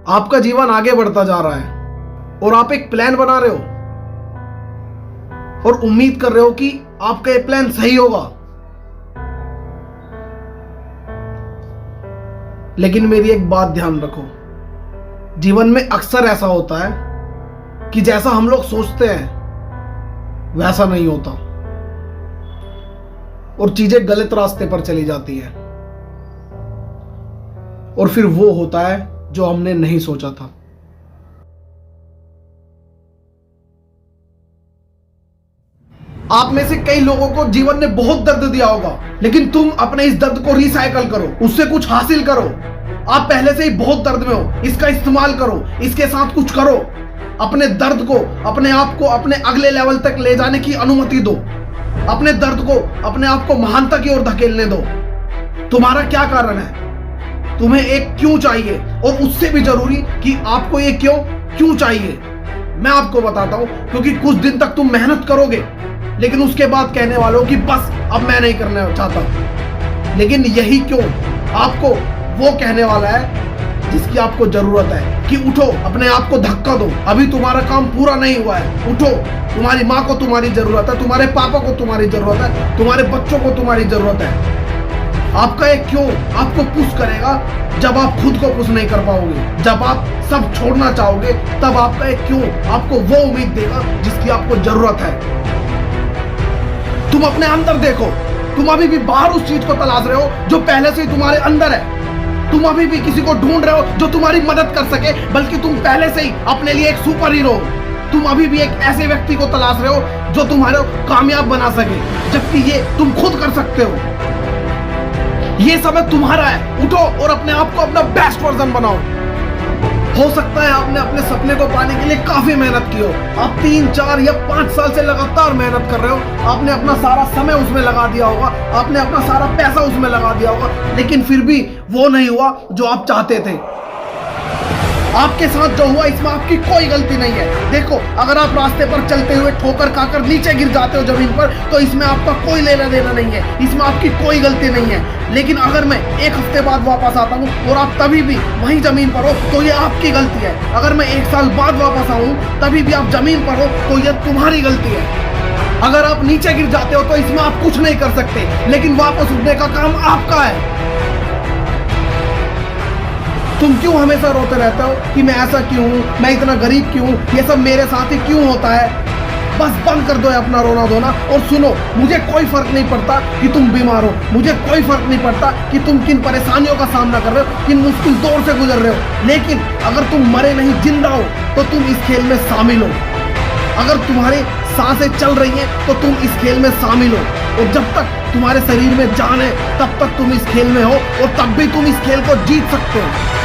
आपका जीवन आगे बढ़ता जा रहा है और आप एक प्लान बना रहे हो और उम्मीद कर रहे हो कि आपका ये प्लान सही होगा। लेकिन मेरी एक बात ध्यान रखो, जीवन में अक्सर ऐसा होता है कि जैसा हम लोग सोचते हैं वैसा नहीं होता और चीजें गलत रास्ते पर चली जाती है और फिर वो होता है जो हमने नहीं सोचा था। आप में से कई लोगों को जीवन ने बहुत दर्द दिया होगा, लेकिन तुम अपने इस दर्द को रिसाइकल करो, उससे कुछ हासिल करो। आप पहले से ही बहुत दर्द में हो, इसका इस्तेमाल करो, इसके साथ कुछ करो। अपने दर्द को, अपने आप को अपने अगले लेवल तक ले जाने की अनुमति दो। अपने दर्द को, अपने आप को महानता की ओर धकेलने दो। तुम्हारा क्या कारण है, तुम्हें एक क्यों चाहिए, और उससे भी जरूरी कि आपको ये क्यों चाहिए। मैं आपको बताता हूं, क्योंकि कुछ दिन तक तुम मेहनत करोगे लेकिन उसके बाद कहने वालों कि बस अब मैं नहीं करना चाहता। लेकिन यही क्यों आपको वो कहने वाला है जिसकी आपको जरूरत है कि उठो, अपने आप को धक्का दो। अभी तुम्हारा काम पूरा नहीं हुआ है, उठो। तुम्हारी माँ को तुम्हारी जरूरत है, तुम्हारे पापा को तुम्हारी जरूरत है, तुम्हारे बच्चों को तुम्हारी जरूरत है। आपका एक क्यों आपको पुश करेगा जब आप खुद को पुश नहीं कर पाओगे। जब आप सब छोड़ना चाहोगे तब आपका एक क्यों आपको वो उम्मीद देगा जिसकी आपको जरूरत है। तुम अपने अंदर देखो, तुम अभी भी बाहर उस चीज को तलाश रहे हो जो पहले से ही तुम्हारे अंदर है। तुम अभी भी किसी को ढूंढ रहे हो जो तुम्हारी मदद कर सके, बल्कि तुम पहले से ही अपने लिए एक सुपर हीरो हो। तुम अभी भी एक ऐसे व्यक्ति को तलाश रहे हो जो तुम्हारे कामयाब बना सके, जबकि ये तुम खुद कर सकते हो। ये समय तुम्हारा है, उठो और अपने आप को अपना बेस्ट वर्जन बनाओ। हो सकता है आपने अपने सपने को पाने के लिए काफी मेहनत की हो, आप 3, 4 या 5 साल से लगातार मेहनत कर रहे हो, आपने अपना सारा समय उसमें लगा दिया होगा, आपने अपना सारा पैसा उसमें लगा दिया होगा, लेकिन फिर भी वो नहीं हुआ जो आप चाहते थे। आपके साथ जो हुआ इसमें आपकी कोई गलती नहीं है। देखो, अगर आप रास्ते पर चलते हुए ठोकर खाकर नीचे गिर जाते हो जमीन पर, तो इसमें आपका कोई लेना देना नहीं है, इसमें आपकी कोई गलती नहीं है। लेकिन अगर मैं 1 हफ्ते बाद वापस आता हूँ और आप तभी भी वहीं जमीन पर हो तो ये आपकी गलती है। अगर मैं 1 साल बाद वापस आऊँ तभी भी आप जमीन पर हो तो ये तुम्हारी गलती है। अगर आप नीचे गिर जाते हो तो इसमें आप कुछ नहीं कर सकते, लेकिन वापस उठने का काम आपका है। तुम क्यों हमेशा रोते रहते हो कि मैं ऐसा क्यों हूं, मैं इतना गरीब क्यों, ये सब मेरे साथ ही क्यों होता है। बस बंद कर दो अपना रोना धोना और सुनो, मुझे कोई फर्क नहीं पड़ता कि तुम बीमार हो, मुझे कोई फर्क नहीं पड़ता कि तुम किन परेशानियों का सामना कर रहे हो, किन मुश्किल दौर से गुजर रहे हो। लेकिन अगर तुम मरे नहीं जिंदा हो तो तुम इस खेल में शामिल हो। अगर तुम्हारी सांसें चल रही हैं तो तुम इस खेल में शामिल हो, और जब तक तुम्हारे शरीर में जान है तब तक तुम इस खेल में हो, और तब भी तुम इस खेल को जीत सकते हो।